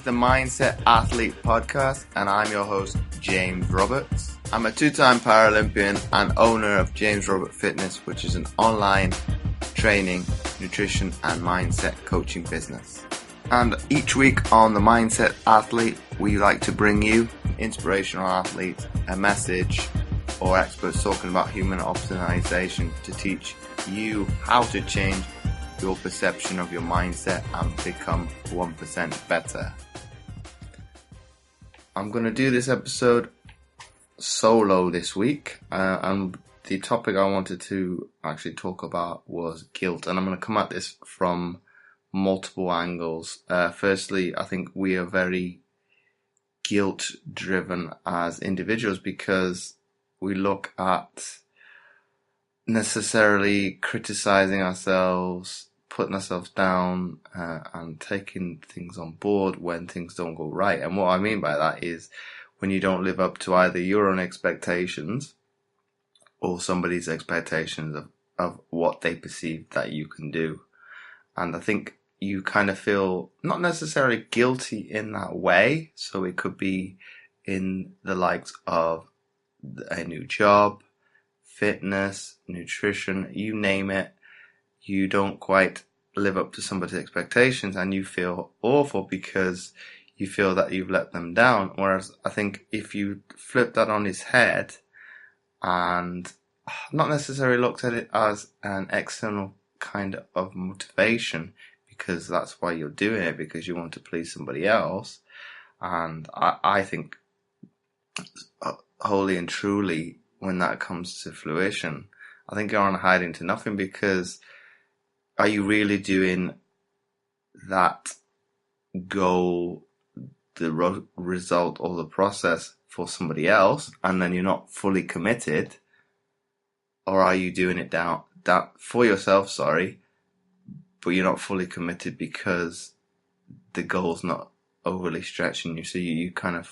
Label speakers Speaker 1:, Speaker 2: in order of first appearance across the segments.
Speaker 1: the Mindset Athlete Podcast, and I'm your host, James Roberts. I'm a two-time Paralympian and owner of James Robert Fitness, which is an online training, nutrition, and mindset coaching business. And each week on the Mindset Athlete, we like to bring you inspirational athletes, a message, or experts talking about human optimization to teach you how to change your perception of your mindset and become 1% better. I'm going to do this episode solo this week, and the topic I wanted to actually talk about was guilt, and I'm going to come at this from multiple angles. Firstly, I think we are very guilt driven as individuals because we look at necessarily criticizing ourselves, putting ourselves down, and taking things on board when things don't go right. And what I mean by that is when you don't live up to either your own expectations or somebody's expectations of what they perceive that you can do. And I think you kind of feel not necessarily guilty in that way. So it could be in the likes of a new job, fitness, nutrition, you name it. You don't quite live up to somebody's expectations and you feel awful because you feel that you've let them down. Whereas I think if you flip that on its head and not necessarily looked at it as an external kind of motivation, because that's why you're doing it, because you want to please somebody else. And I think wholly and truly, when that comes to fruition, I think you're on hiding to nothing, because are you really doing that goal, the result or the process for somebody else, and then you're not fully committed? Or are you doing it down for yourself, but you're not fully committed because the goal's not overly stretching you? So you kind of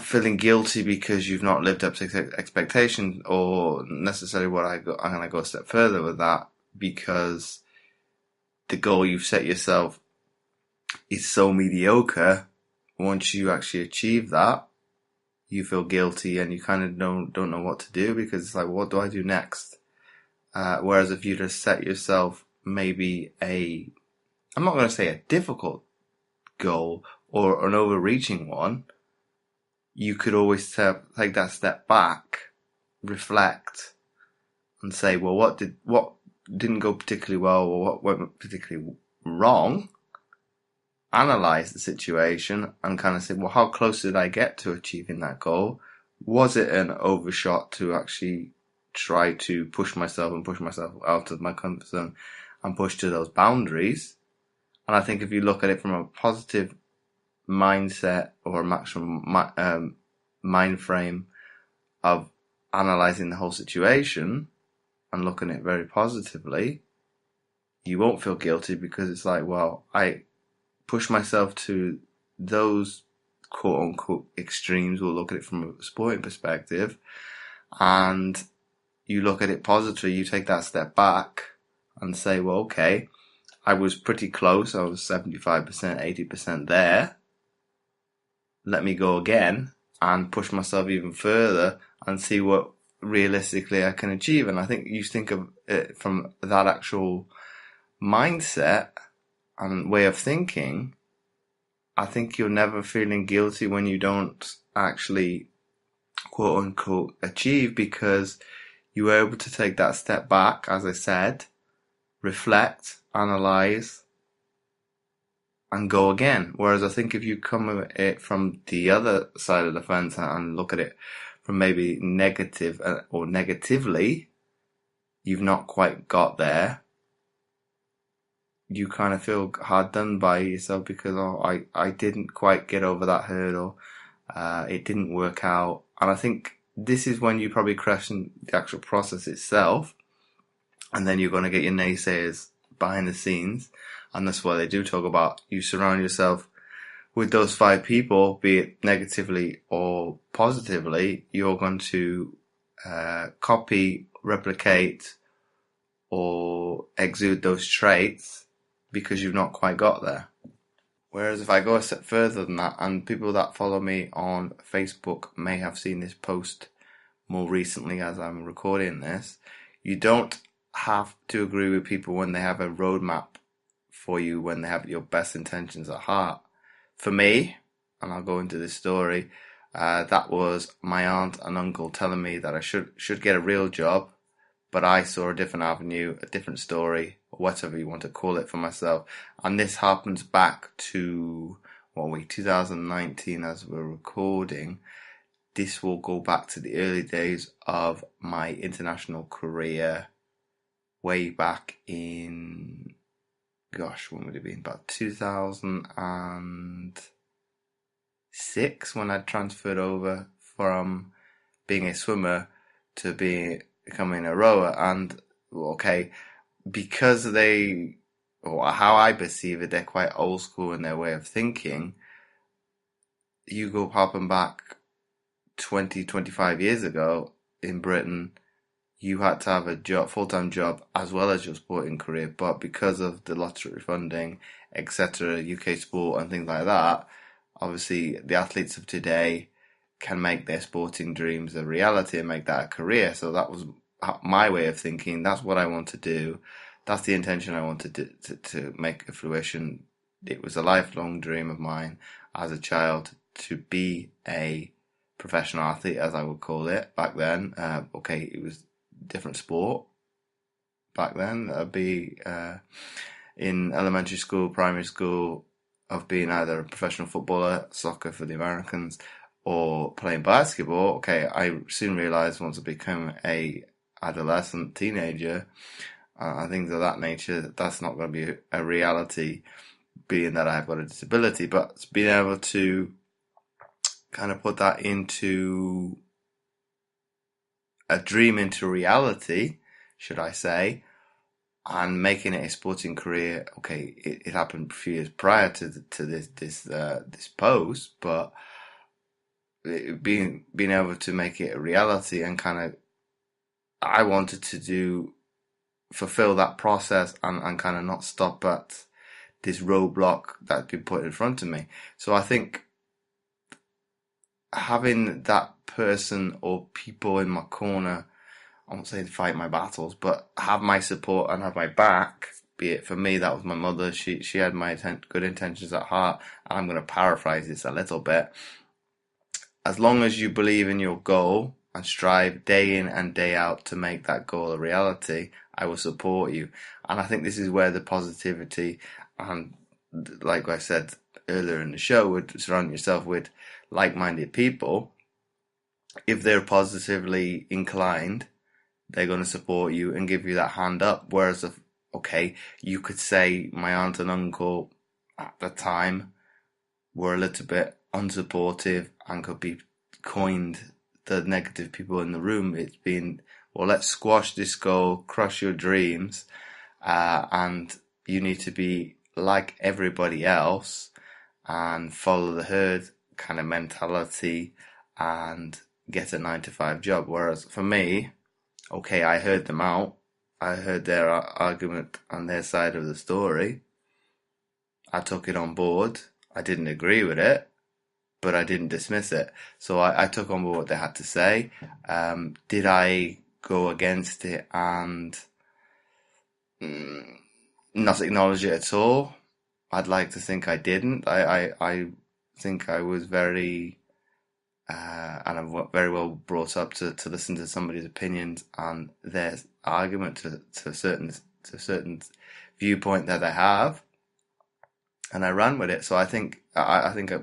Speaker 1: feeling guilty because you've not lived up to expectations, or necessarily I'm going to go a step further with that, because the goal you've set yourself is so mediocre. Once you actually achieve that, you feel guilty and you kind of don't know what to do, because it's like, what do I do next? Whereas if you just set yourself maybe I'm not going to say a difficult goal or an overreaching one, you could always take that step back, reflect, and say, well, what didn't go particularly well, or what went particularly wrong? Analyze the situation and kind of say, well, how close did I get to achieving that goal? Was it an overshot to actually try to push myself out of my comfort zone and push to those boundaries? And I think if you look at it from a positive mindset or a maximum mind frame of analyzing the whole situation and looking at it very positively, you won't feel guilty, because it's like, well, I push myself to those quote unquote extremes. We'll look at it from a sporting perspective, and you look at it positively. You take that step back and say, well, okay, I was pretty close. I was 75%, 80% there. Let me go again and push myself even further and see what realistically I can achieve. And I think you think of it from that actual mindset and way of thinking, I think you're never feeling guilty when you don't actually quote unquote achieve, because you were able to take that step back, as I said, reflect, analyze, and go again. Whereas I think if you come at it from the other side of the fence and look at it from maybe negative or negatively, you've not quite got there. You kind of feel hard done by yourself because, I didn't quite get over that hurdle. It didn't work out. And I think this is when you probably question the actual process itself. And then you're going to get your naysayers behind the scenes. And that's why they do talk about you surround yourself with those 5 people, be it negatively or positively. You're going to copy, replicate, or exude those traits because you've not quite got there. Whereas if I go a step further than that, and people that follow me on Facebook may have seen this post more recently as I'm recording this, you don't have to agree with people when they have a roadmap for you, when they have your best intentions at heart. For me, and I'll go into this story, that was my aunt and uncle telling me that I should get a real job, but I saw a different avenue, a different story, or whatever you want to call it for myself. And this happens back to, 2019 as we're recording. This will go back to the early days of my international career, way back in, when would it have been? About 2006, when I transferred over from being a swimmer to becoming a rower. And because how I perceive it, they're quite old school in their way of thinking. You go popping back 20, 25 years ago in Britain, you had to have a job, full-time job, as well as your sporting career. But because of the lottery funding, etc., UK sport and things like that, obviously the athletes of today can make their sporting dreams a reality and make that a career. So that was my way of thinking. That's what I want to do. That's the intention I wanted to make a fruition. It was a lifelong dream of mine as a child to be a professional athlete, as I would call it back then. It was different sport back then. I'd be in elementary school, primary school, of being either a professional footballer, soccer for the Americans, or playing basketball. I soon realised once I became a adolescent, teenager, and things of that nature, that's not going to be a reality, being that I've got a disability. But being able to kind of put that into a dream into reality, should I say, and making it a sporting career. It happened a few years prior to this post, but being able to make it a reality, and kind of, I wanted to fulfill that process and kind of not stop at this roadblock that's been put in front of me. So I think having that person or people in my corner, I won't say to fight my battles, but have my support and have my back. Be it for me, that was my mother. She had my good intentions at heart. And I'm going to paraphrase this a little bit. As long as you believe in your goal and strive day in and day out to make that goal a reality, I will support you. And I think this is where the positivity, and like I said earlier in the show, would surround yourself with like-minded people. If they're positively inclined, they're going to support you and give you that hand up. Whereas, you could say my aunt and uncle at the time were a little bit unsupportive and could be coined the negative people in the room. It's been, let's squash this goal, crush your dreams, and you need to be like everybody else and follow the herd kind of mentality and get a 9-to-5 job. Whereas for me, I heard them out. I heard their argument on their side of the story. I took it on board. I didn't agree with it, but I didn't dismiss it. So I took on board what they had to say. Did I go against it and not acknowledge it at all? I'd like to think I didn't. I think I was very, and I'm very well brought up to listen to somebody's opinions and their argument to a certain viewpoint that they have, and I ran with it. So I think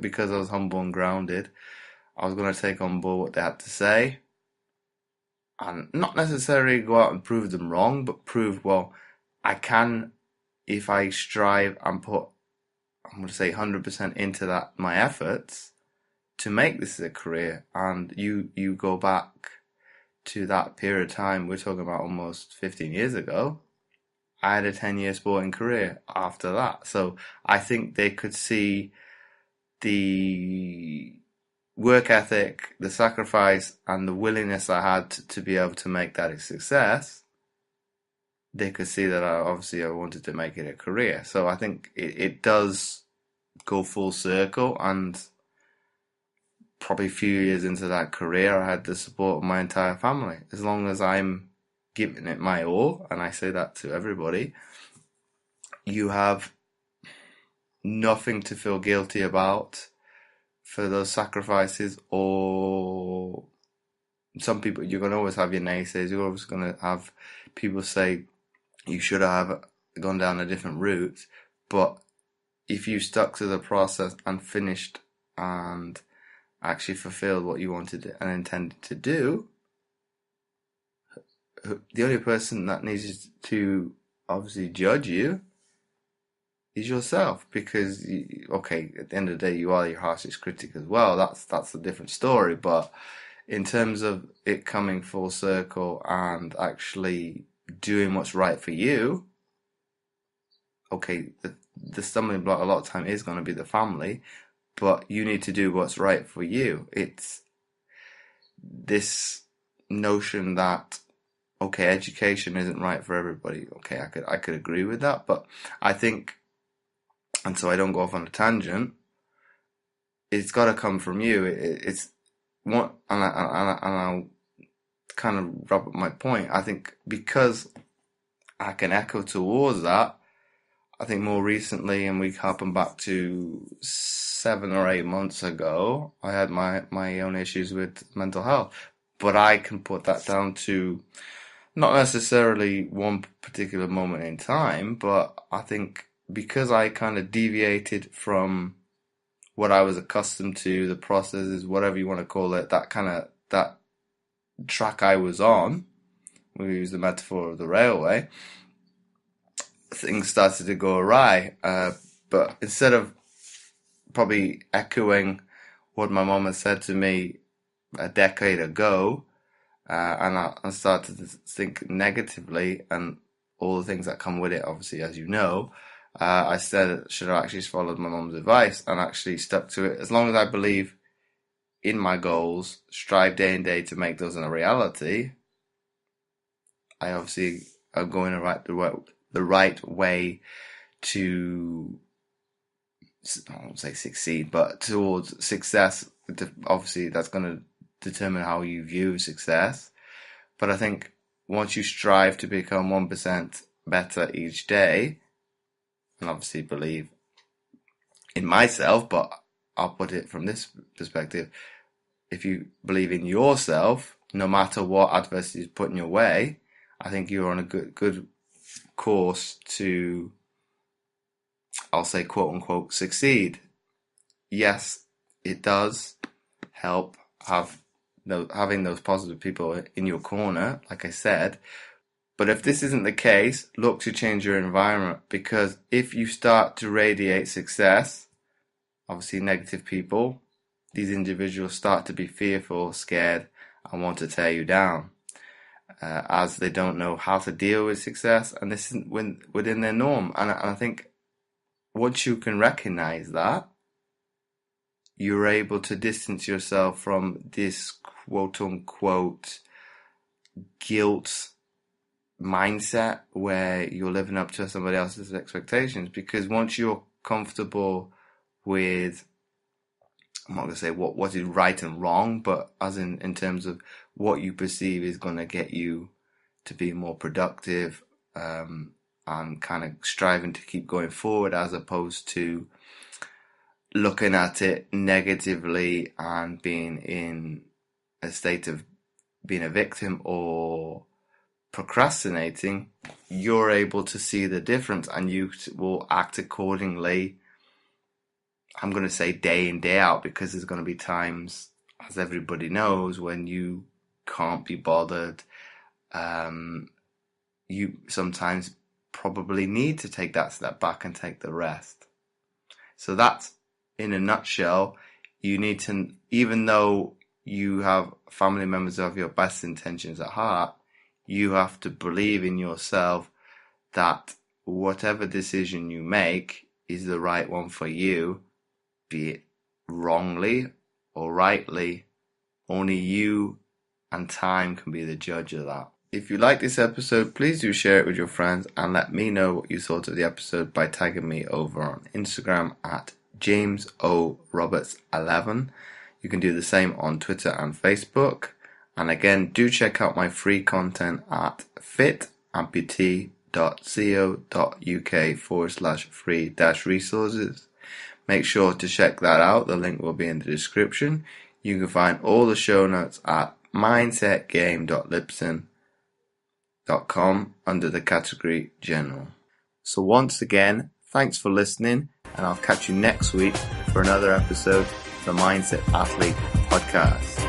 Speaker 1: because I was humble and grounded, I was going to take on board what they had to say, and not necessarily go out and prove them wrong, but prove, I can, if I strive and put, I'm going to say 100% into that, my efforts, to make this a career. And you go back to that period of time, we're talking about almost 15 years ago, I had a 10-year sporting career after that. So I think they could see the work ethic, the sacrifice, and the willingness I had to be able to make that a success. They could see that I wanted to make it a career. So I think it does go full circle, and probably a few years into that career, I had the support of my entire family. As long as I'm giving it my all, and I say that to everybody, you have nothing to feel guilty about for those sacrifices. Or some people, you're going to always have your naysayers. You're always going to have people say you should have gone down a different route. But if you stuck to the process and finished and actually fulfilled what you wanted and intended to do, the only person that needs to obviously judge you is yourself. Because, okay, at the end of the day, you are your harshest critic as well. That's a different story. But in terms of it coming full circle and actually doing what's right for you, okay, the stumbling block a lot of time is going to be the family, but you need to do what's right for you. It's this notion that, okay, education isn't right for everybody. Okay, I could agree with that, but I think, and so I don't go off on a tangent, it's got to come from you. It's what, and I'll kind of wrap up my point. I think because I can echo towards that, I think more recently, and we harpen back to 7 or 8 months ago, I had my own issues with mental health. But I can put that down to not necessarily one particular moment in time, but I think because I kind of deviated from what I was accustomed to, the processes, whatever you want to call it, that track I was on, we use the metaphor of the railway, things started to go awry. But instead of probably echoing what my mom had said to me a decade ago, and I started to think negatively and all the things that come with it, obviously, as you know, I said, should have actually followed my mom's advice and actually stuck to it. As long as I believe in my goals, strive day and day to make those a reality, I obviously am going the right way to, I won't say succeed, but towards success. Obviously, that's going to determine how you view success. But I think once you strive to become 1% better each day, and obviously believe in myself, but I'll put it from this perspective. If you believe in yourself, no matter what adversity is put in your way, I think you're on a good course to, I'll say, quote unquote, succeed. Yes, it does help having those positive people in your corner, like I said. But if this isn't the case, look to change your environment, because if you start to radiate success, obviously negative people, these individuals start to be fearful, scared, and want to tear you down, as they don't know how to deal with success, and this isn't within their norm. And I think once you can recognize that, you're able to distance yourself from this quote-unquote guilt mindset where you're living up to somebody else's expectations. Because once you're comfortable with, I'm not going to say what is right and wrong, but as in terms of what you perceive is going to get you to be more productive, and kind of striving to keep going forward, as opposed to looking at it negatively and being in a state of being a victim or procrastinating, you're able to see the difference and you will act accordingly. I'm going to say day in, day out, because there's going to be times, as everybody knows, when you can't be bothered. You sometimes probably need to take that step back and take the rest. So that's, in a nutshell, you need to, even though you have family members who have your best intentions at heart, you have to believe in yourself that whatever decision you make is the right one for you, be it wrongly or rightly. Only you and time can be the judge of that. If you like this episode, please do share it with your friends and let me know what you thought of the episode by tagging me over on Instagram at James O. Roberts 11. You can do the same on Twitter and Facebook. And again, do check out my free content at fitamputee.co.uk/free-resources. Make sure to check that out. The link will be in the description. You can find all the show notes at mindsetgame.libsyn.com under the category General. So once again, thanks for listening, and I'll catch you next week for another episode of the Mindset Athlete Podcast.